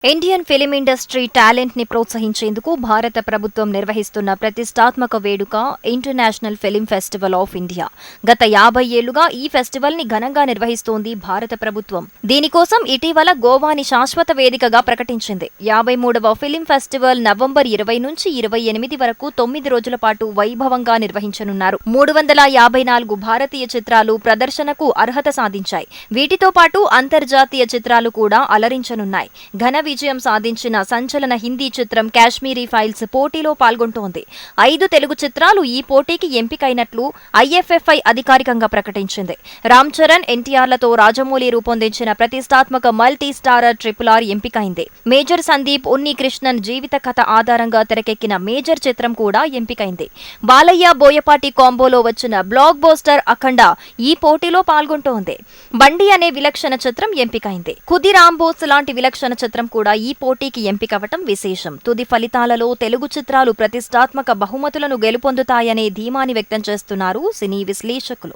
Indian film industry talent ని ప్రోత్సహించేందుకు భారత ప్రభుత్వం నిర్వహిస్తున్న ప్రతిష్టాత్మక వేడుక international film festival of India. గత 50 ఏళ్లుగా ఈ ఫెస్టివల్ ని ఘనంగా నిర్వహిస్తోంది భారత ప్రభుత్వం. దీనికోసం ఇటీవల గోవాని శాశ్వత వేదికగా ప్రకటించింది. 53వ ఫిలిం ఫెస్టివల్ నవంబర్ 20 నుంచి 28 వరకు 9 రోజుల పాటు వైభవంగా నిర్వహించనున్నారు. 354 భారతీయ చిత్రాలు ప్రదర్శనకు అర్హత సాధించాయి. వీటితో పాటు అంతర్జాతీయ చిత్రాలు కూడా అలరించనున్నాయి. ఘన విజయం సాధించిన సంచలన హిందీ చిత్రం కాశ్మీరీ ఫైల్స్ పోటీలో పాల్గొంటోంది. 5 తెలుగు చిత్రాలు ఈ పోటీకి ఎంపికైనట్లు ఐఎఫ్ఎఫ్ఐ అధికారికంగా ప్రకటించింది. రామ్ చరణ్, ఎన్టీఆర్లతో రాజమౌళి రూపొందించిన ప్రతిష్టాత్మక మల్టీ స్టారర్ RRR ఎంపికైంది. మేజర్ సందీప్, ఉన్ని కృష్ణన్ జీవిత కథ ఆధారంగా తెరకెక్కిన మేజర్ చిత్రం కూడా ఎంపికైంది. బాలయ్య, బోయపాటి కాంబోలో వచ్చిన బ్లాక్ బస్టర్ అఖండ ఈ పోటీలో పాల్గొంటోంది. బండి అనే విలక్షణ చిత్రం ఎంపికైంది. ఖుదీరాంబోస్ లాంటి విలక్షణ చిత్రం కూడా ఈ పోటీకి ఎంపికవటం విశేషం. తుది ఫలితాలలో తెలుగు చిత్రాలు ప్రతిష్టాత్మక బహుమతులను గెలుపొందుతాయనే ధీమాని వ్యక్తం చేస్తున్నారు సినీ విశ్లేషకులు.